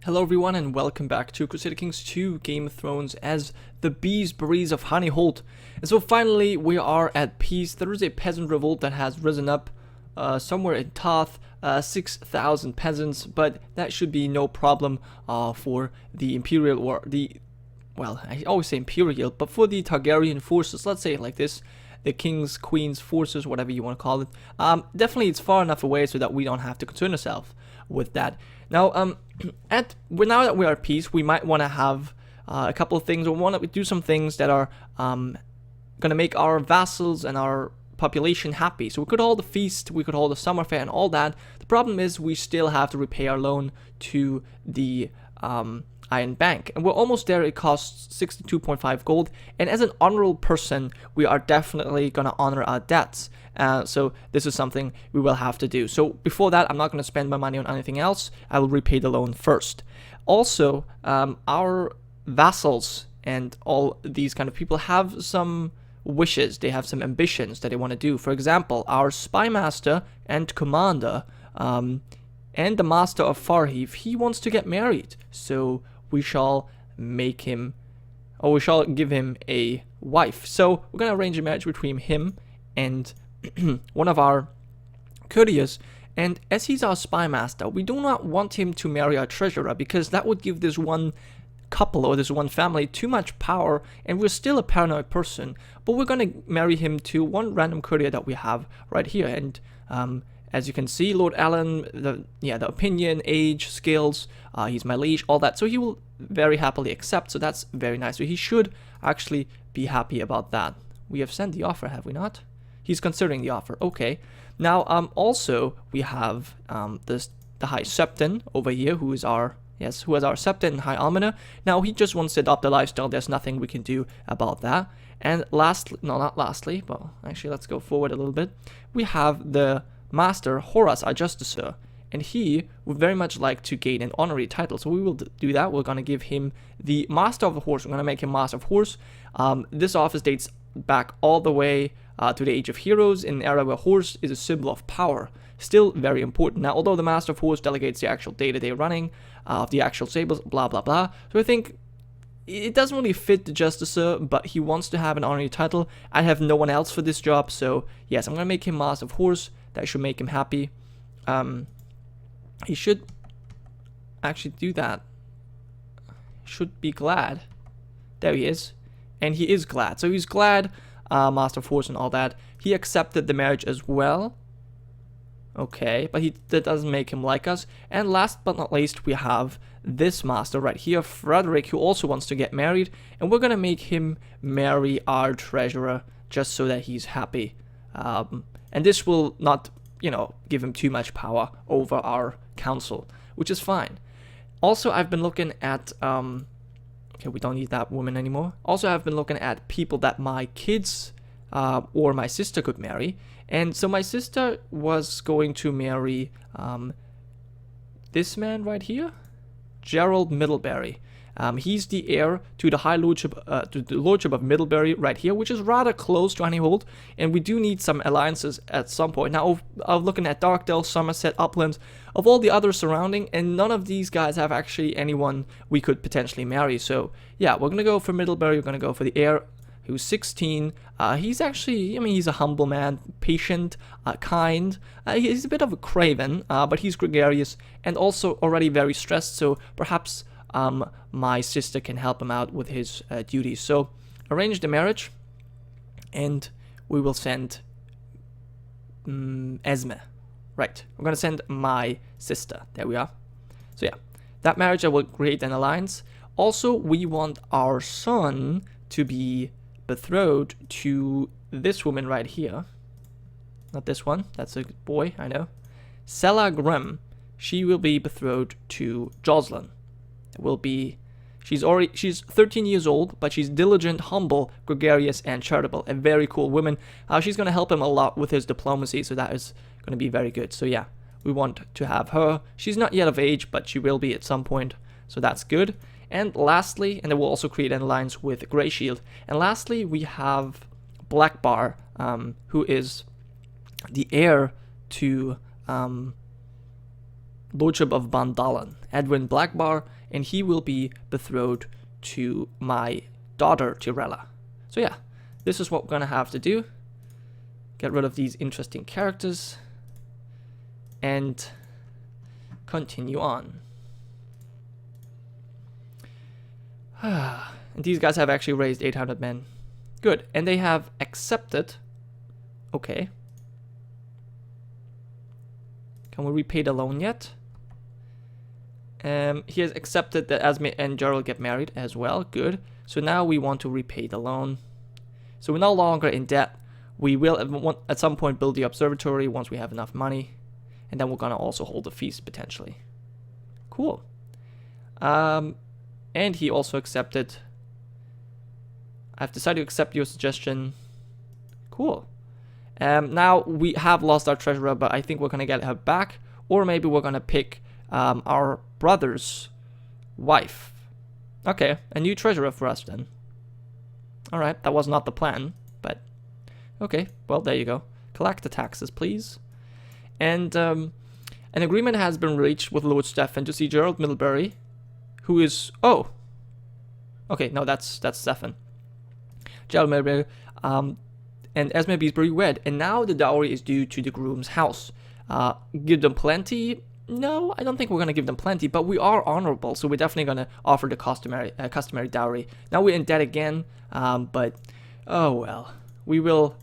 Hello everyone and welcome back to Crusader Kings 2 Game of Thrones as the Beesburys of Honeyholt. And so finally we are at peace. There is a peasant revolt that has risen up somewhere in Tarth, 6,000 peasants, but that should be no problem for the Imperial or well, I always say Imperial, but for the Targaryen forces, let's say it like this, the King's, Queen's forces, whatever you want to call it. Definitely it's far enough away so that we don't have to concern ourselves with that. Now, now that we are at peace, we might want to have a couple of things, or want to do some things that are going to make our vassals and our population happy. So we could hold a feast, we could hold a summer fair and all that. The problem is we still have to repay our loan to the Iron Bank, and we're almost there. It costs 62.5 gold, and as an honorable person, we are definitely going to honor our debts. So this is something we will have to do. So before that, I'm not going to spend my money on anything else. I will repay the loan first. Also, our vassals and all these kind of people have some wishes. They have some ambitions that they want to do. For example, our spy master and commander and the master of Farheath, he wants to get married. So we shall make him, or we shall give him a wife. So we're going to arrange a marriage between him and one of our courtiers, and as he's our spy master, we do not want him to marry our treasurer, because that would give this one couple or this one family too much power, and we're still a paranoid person. But we're going to marry him to one random courtier that we have right here, and as you can see, Lord Alan, the opinion, age, skills, he's my liege, all that, so he will very happily accept, so that's very nice. So he should actually be happy about that. We have sent the offer, have we not? He's considering the offer. Okay. Now, also we have the High Septon over here, who is our Septon and High Almoner. Now he just wants to adopt a lifestyle. There's nothing we can do about that. And lastly, no, not lastly, but actually let's go forward a little bit. We have the Master Horace, our Justicer, and he would very much like to gain an honorary title. So we will do that. We're gonna give him the Master of the Horse. We're gonna make him Master of Horse. This office dates back all the way to the Age of Heroes, in an era where horse is a symbol of power. Still very important. Now, although the Master of Horse delegates the actual day-to-day running of the actual sables, blah blah blah, so I think it doesn't really fit the Justicer, but he wants to have an honorary title. I have no one else for this job, so yes, I'm gonna make him Master of Horse. That should make him happy. He should actually do that. Should be glad. There he is. And he is glad. So he's glad, Master of Horse and all that. He accepted the marriage as well. Okay, but that doesn't make him like us. And last but not least, we have this master right here, Frederick, who also wants to get married. And we're going to make him marry our treasurer just so that he's happy. And this will not, give him too much power over our council, which is fine. Also, I've been looking at... okay, we don't need that woman anymore. Also, I've been looking at people that my kids or my sister could marry. And so my sister was going to marry this man right here, Gerald Middlebury. He's the heir to the lordship of Middlebury right here, which is rather close to Honeyholt, and we do need some alliances at some point. Now, I'm looking at Darkdale, Somerset, Upland, of all the others surrounding, and none of these guys have actually anyone we could potentially marry. So, yeah, we're going to go for Middlebury. We're going to go for the heir, who's 16. He's actually, he's a humble man, patient, kind. He's a bit of a craven, but he's gregarious and also already very stressed, so perhaps my sister can help him out with his duties. So arrange the marriage, and we will send Esme. Right, we're gonna send my sister. There we are. So yeah, that marriage, I will create an alliance. Also, we want our son to be betrothed to this woman right here. Not this one, that's a boy, I know. Sela Grimm. She will be betrothed to Jocelyn. She's 13 years old, but she's diligent, humble, gregarious, and charitable. A very cool woman. She's going to help him a lot with his diplomacy, so that is going to be very good. So yeah, we want to have her. She's not yet of age, but she will be at some point, so that's good. And lastly, and then we'll also create an alliance with Grey Shield. And lastly, we have Blackbar, who is the heir to Lordship of Bandalan, Edwin Blackbar, and he will be betrothed to my daughter, Tyrella. So yeah, this is what we're gonna have to do. Get rid of these interesting characters and continue on. And these guys have actually raised 800 men. Good, and they have accepted. Okay. Can we repay the loan yet? He has accepted that Esme and Gerald get married as well. Good. So now we want to repay the loan. So we're no longer in debt. We will at some point build the observatory once we have enough money. And then we're gonna also hold a feast potentially. Cool. And he also accepted. I've decided to accept your suggestion. Cool. Now we have lost our treasurer, but I think we're gonna get her back. Or maybe we're gonna pick our brother's wife. Okay, a new treasurer for us then. Alright, that was not the plan, but okay, well, there you go. Collect the taxes, please. And an agreement has been reached with Lord Stefan to see Gerald Middlebury, who is... Oh! Okay, no, that's Stefan. Gerald Middlebury and Esme Beesbury wed, and now the dowry is due to the groom's house. Give them plenty? No, I don't think we're gonna give them plenty, but we are honorable, so we're definitely gonna offer the customary dowry. Now we're in debt again, but oh well, we will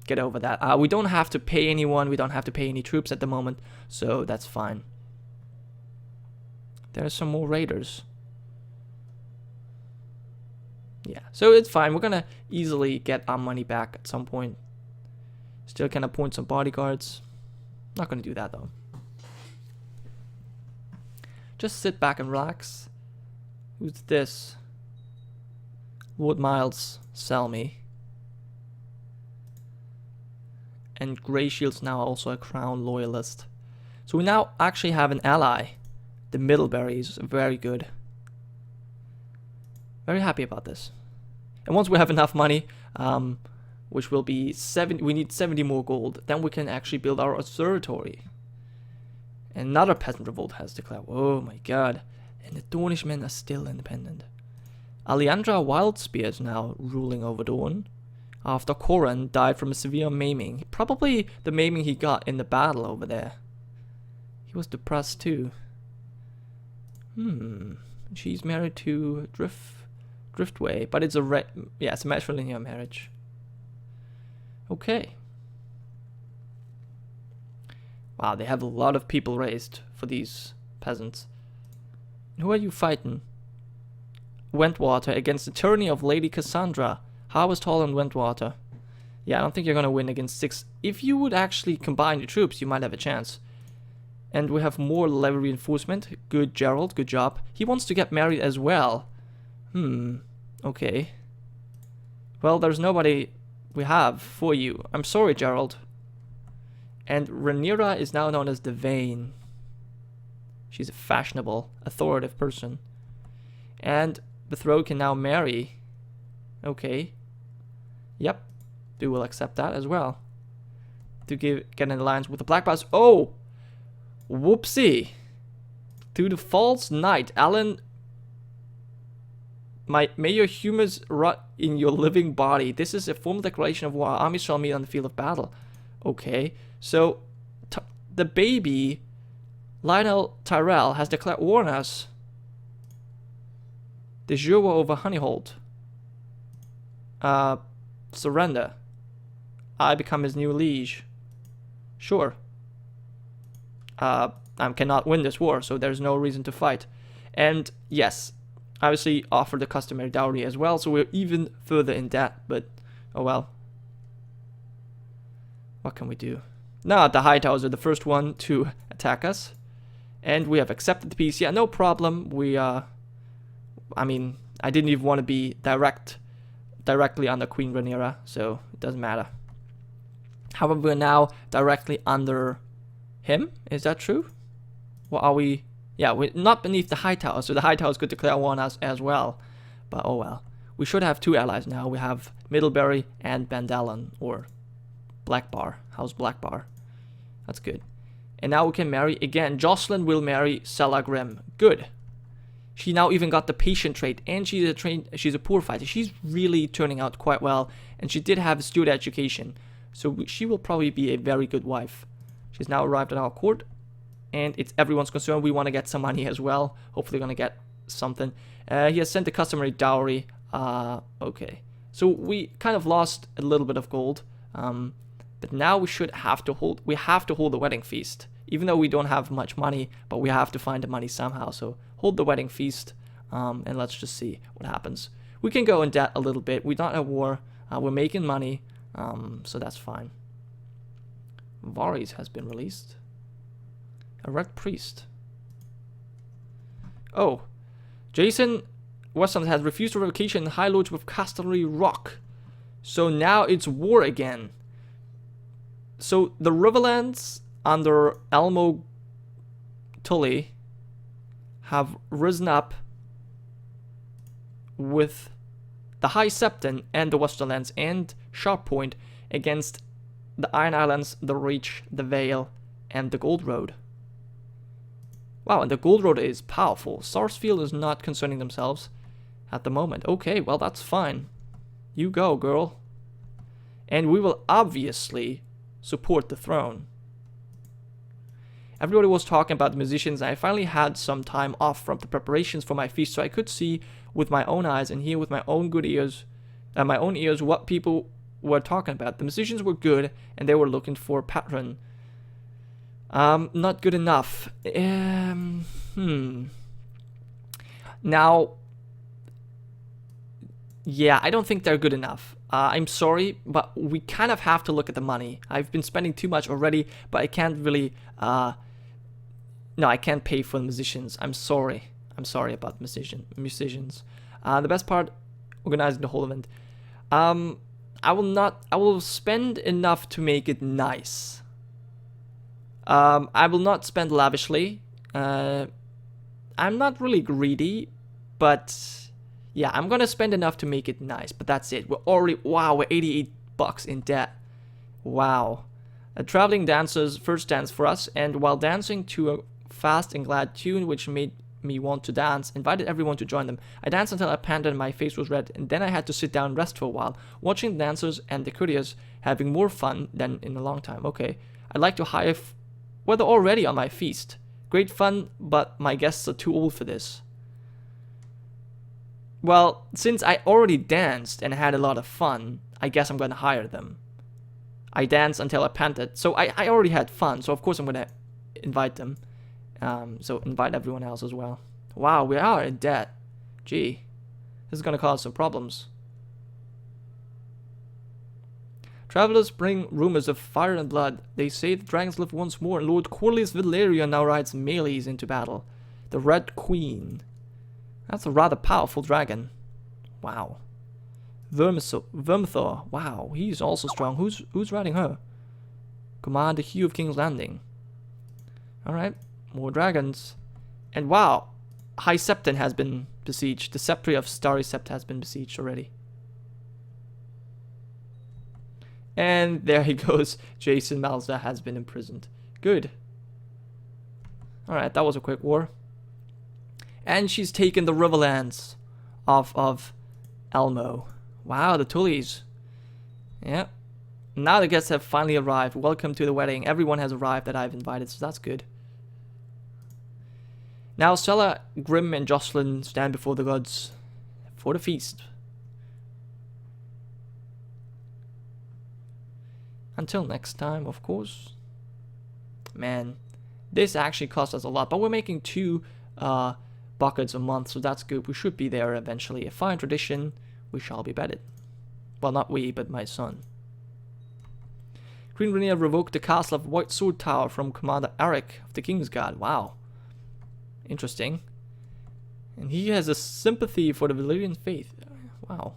get over that. We don't have to pay anyone, we don't have to pay any troops at the moment, so that's fine. There's some more raiders. Yeah, so it's fine. We're gonna easily get our money back at some point. Still can appoint some bodyguards. Not gonna do that though. Just sit back and relax. Who's this? Lord Miles, sell me. And Greyshield's now also a crown loyalist. So we now actually have an ally. The Middleburys, very good. Very happy about this. And once we have enough money, which will be 70, we need 70 more gold, then we can actually build our observatory. Another peasant revolt has declared. Oh my god. And the Dornishmen are still independent. Alejandra Wildspear is now ruling over Dorne, after Coran died from a severe maiming. Probably the maiming he got in the battle over there. He was depressed too. She's married to Driftway, but it's a it's a matrilineal marriage. Okay. Wow, they have a lot of people raised for these peasants. Who are you fighting? Wentwater against the tyranny of Lady Cassandra. Harvest Hall and Wentwater. Yeah, I don't think you're gonna win against 6. If you would actually combine your troops, you might have a chance. And we have more level reinforcement. Good, Gerald, good job. He wants to get married as well. Okay. Well, there's nobody we have for you. I'm sorry, Gerald. And Rhaenyra is now known as the Vane. She's a fashionable, authoritative person. And betrothed can now marry. Okay. Yep. We will accept that as well. To get an alliance with the Blackbars. Oh! Whoopsie! To the false knight, Alan. May your humors rot in your living body. This is a formal declaration of war. Our armies shall meet on the field of battle. Okay. So, the baby, Lionel Tyrell, has declared war on us. De jure over Honeyholt. Surrender. I become his new liege. Sure. I cannot win this war, so there's no reason to fight. And yes, obviously offer the customary dowry as well, so we're even further in debt, but oh well. What can we do? Now the Hightowers are the first one to attack us. And we have accepted the peace. Yeah, no problem. We, I mean, I didn't even want to be directly under Queen Rhaenyra, so it doesn't matter. However, we're now directly under him. Is that true? What are we? Yeah, we're not beneath the Hightower, so the Hightowers could declare war on us as well. But oh well. We should have 2 allies now. We have Middlebury and Bandalan, or Blackbar, House Blackbar. That's good. And now we can marry again. Jocelyn will marry Sela Grimm. Good. She now even got the patient trait, and she's a poor fighter. She's really turning out quite well, and she did have a steward education, so she will probably be a very good wife. She's now arrived at our court, and it's everyone's concern. We want to get some money as well. Hopefully, we're gonna get something. He has sent the customary dowry. Okay, so we kind of lost a little bit of gold, but now we have to hold the wedding feast. Even though we don't have much money, but we have to find the money somehow. So hold the wedding feast, and let's just see what happens. We can go in debt a little bit. We're not at war. We're making money, so that's fine. Varys has been released. A red priest. Oh, Jason Weston has refused revocation in High Lords with Castellary Rock. So now it's war again. So the Riverlands under Elmo Tully have risen up with the High Septon and the Westerlands and Sharppoint against the Iron Islands, the Reach, the Vale, and the Gold Road. Wow, and the Gold Road is powerful. Sarsfield is not concerning themselves at the moment. Okay, well, that's fine. You go, girl. And we will obviously support the throne. Everybody was talking about the musicians, and I finally had some time off from the preparations for my feast, so I could see with my own eyes and hear with my own good ears, what people were talking about. The musicians were good, and they were looking for a patron. Not good enough. Now, yeah, I don't think they're good enough. I'm sorry, but we kind of have to look at the money. I've been spending too much already, but I can't really, no, I can't pay for the musicians. I'm sorry. I'm sorry about musicians. The best part, organizing the whole event. I will spend enough to make it nice. I will not spend lavishly. I'm not really greedy, but yeah, I'm gonna spend enough to make it nice, but that's it. We're 88 bucks in debt. Wow. A traveling dancer's first dance for us, and while dancing to a fast and glad tune which made me want to dance, invited everyone to join them. I danced until I panted and my face was red, and then I had to sit down and rest for a while, watching the dancers and the courtiers having more fun than in a long time. Okay, I'd like to hire well, they're already on my feast. Great fun, but my guests are too old for this. Well, since I already danced and had a lot of fun, I guess I'm gonna hire them. I danced until I panted, so I already had fun, so of course I'm gonna invite them. So invite everyone else as well. Wow, we are in debt. Gee, this is gonna cause some problems. Travelers bring rumors of fire and blood. They say the dragons live once more, and Lord Corlys Valerian now rides melees into battle. The Red Queen. That's a rather powerful dragon. Wow. Vermithor. Wow, he's also strong. Who's riding her? Commander Hugh of King's Landing. Alright, more dragons. And wow, High Septon has been besieged. The Sceptre of Starry Sept has been besieged already. And there he goes. Jason Malza has been imprisoned. Good. Alright, that was a quick war. And she's taken the Riverlands off of Elmo. Wow, the Tullys. Yeah. Now the guests have finally arrived. Welcome to the wedding. Everyone has arrived that I've invited, so that's good. Now Sela, Grimm, and Jocelyn stand before the gods for the feast. Until next time, of course. Man, this actually cost us a lot, but we're making 2 buckets a month, so that's good. We should be there eventually. A fine tradition, we shall be bedded. Well, not we, but my son. Queen Rhaenyra revoked the castle of White Sword Tower from Commander Eric of the Kingsguard. Wow. Interesting. And he has a sympathy for the Valyrian faith. Wow.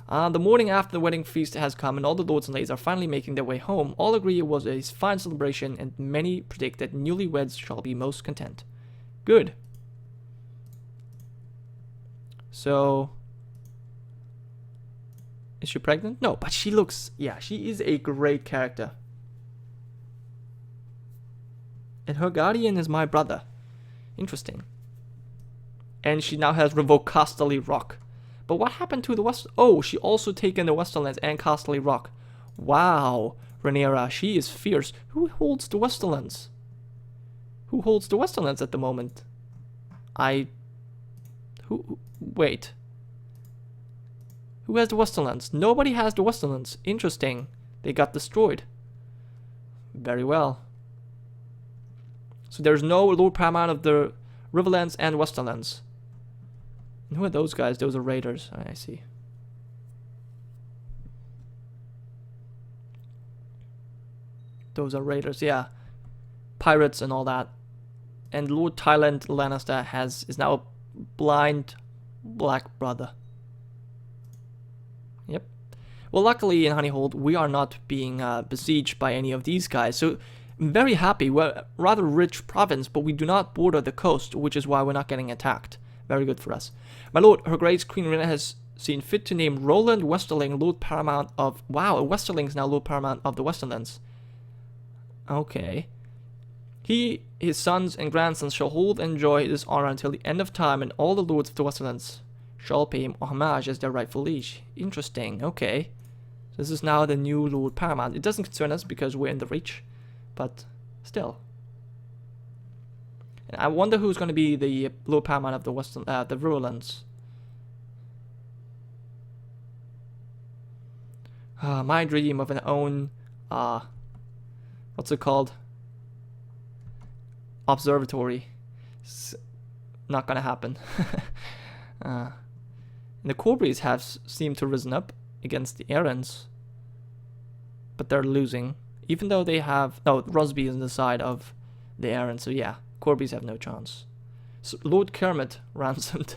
The morning after the wedding feast has come and all the lords and ladies are finally making their way home, all agree it was a fine celebration and many predict that newlyweds shall be most content. Good. So, is she pregnant? No, but she looks, yeah, she is a great character. And her guardian is my brother. Interesting. And she now has revoked Casterly Rock. But what happened to the West? Oh, she also taken the Westerlands and Casterly Rock. Wow. Rhaenyra, she is fierce. Who holds the Westerlands? Who holds the Westerlands at the moment? Wait. Who has the Westerlands? Nobody has the Westerlands. Interesting. They got destroyed. Very well. So there's no Lord Paramount of the Riverlands and Westerlands. And who are those guys? Those are raiders. I see. Those are raiders, yeah. Pirates and all that. And Lord Tyrant Lannister is now a blind black brother. Yep. Well, luckily in Honeyholt, we are not being besieged by any of these guys. So, I'm very happy. We're a rather rich province, but we do not border the coast, which is why we're not getting attacked. Very good for us. My lord, Her Grace Queen Rhaenyra has seen fit to name Roland Westerling Lord Paramount of... Wow, a Westerling is now Lord Paramount of the Westerlands. Okay. He, his sons, and grandsons shall hold and enjoy this honor until the end of time, and all the lords of the Westerlands shall pay him homage as their rightful liege. Interesting, okay. So this is now the new Lord Paramount. It doesn't concern us because we're in the Reach, but still. And I wonder who's going to be the Lord Paramount of the the Riverlands. My dream of an own, what's it called? Observatory. It's not gonna happen. And the Corbrys have seemed to risen up against the Arryns, but they're losing, even though they have... No, Rosby is on the side of the Arryns, so yeah, Corbrys have no chance. So Lord Kermit ransomed.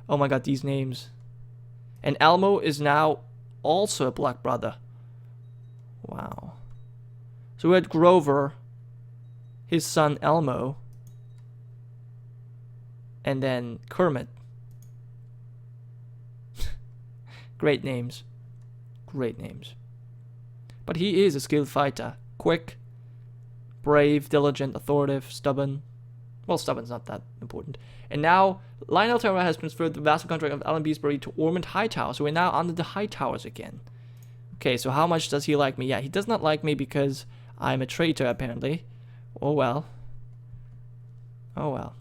Oh my god, these names. And Elmo is now also a black brother. Wow. So we had Grover, his son Elmo, and then Kermit. Great names. Great names. But he is a skilled fighter. Quick, brave, diligent, authoritative, stubborn. Well, stubborn's not that important. And now, Lionel Terra has transferred the vassal contract of Alan Beesbury to Ormond Hightower. So we're now under the Hightowers again. Okay, so how much does he like me? Yeah, he does not like me because I'm a traitor, apparently. Oh well. Oh well.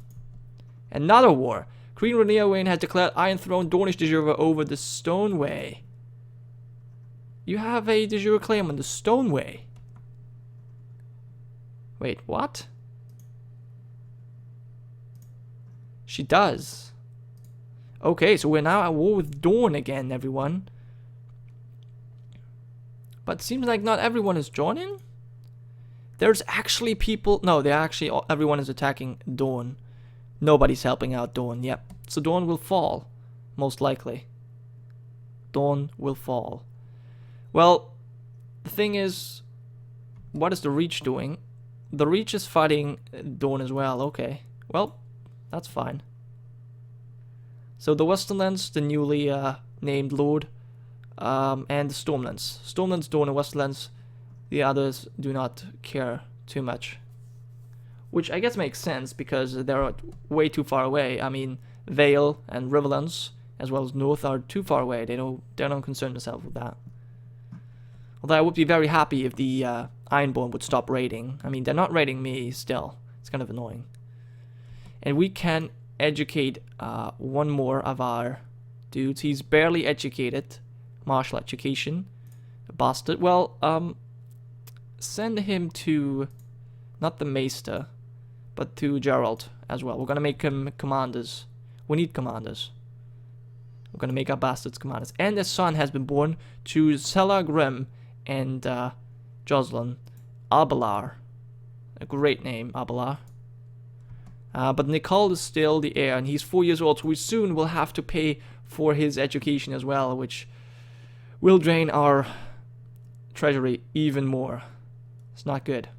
Another war. Queen Rhaenyra has declared Iron Throne Dornish de jure over the Stoneway. You have a de jure claim on the Stoneway. Wait, what? She does. Okay, so we're now at war with Dorne again, everyone. But seems like not everyone is joining. There's actually people... No, they're actually... Everyone is attacking Dorne. Nobody's helping out Dorne. Yep. So Dorne will fall. Most likely. Dorne will fall. Well, the thing is... What is the Reach doing? The Reach is fighting Dorne as well. Okay. Well, that's fine. So the Westerlands, the newly named Lord... and the Stormlands. Stormlands, Dorne, and Westerlands. The others do not care too much. Which I guess makes sense because they're way too far away. I mean, Vale and Riverlands, as well as North, are too far away. They don't concern themselves with that. Although I would be very happy if the Ironborn would stop raiding. I mean, they're not raiding me still. It's kind of annoying. And we can educate one more of our dudes. He's barely educated. Martial education. A bastard. Well, send him to... Not the Maester, but to Geralt as well. We're gonna make him commanders. We need commanders. We're gonna make our bastards commanders. And a son has been born to Sela Grim and Jocelyn. Abelar. A great name, Abelar. But Nicole is still the heir, and he's 4 years old, so we soon will have to pay for his education as well, which will drain our treasury even more. It's not good.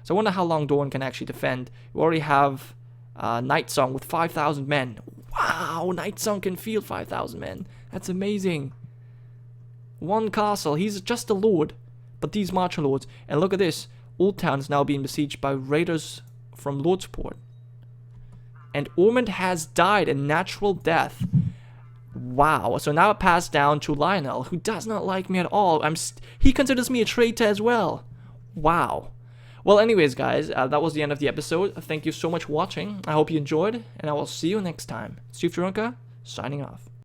So I wonder how long Dorne can actually defend. We already have Night Song with 5,000 men. Wow, Night Song can field 5,000 men. That's amazing. One castle. He's just a lord. But these marcher lords. And look at this. Old Town is now being besieged by raiders from Lordsport. And Ormond has died a natural death. Wow. So now it passed down to Lionel, who does not like me at all. He considers me a traitor as well. Wow. Well, anyways, guys, that was the end of the episode. Thank you so much for watching. I hope you enjoyed, and I will see you next time. Steve Gironca, signing off.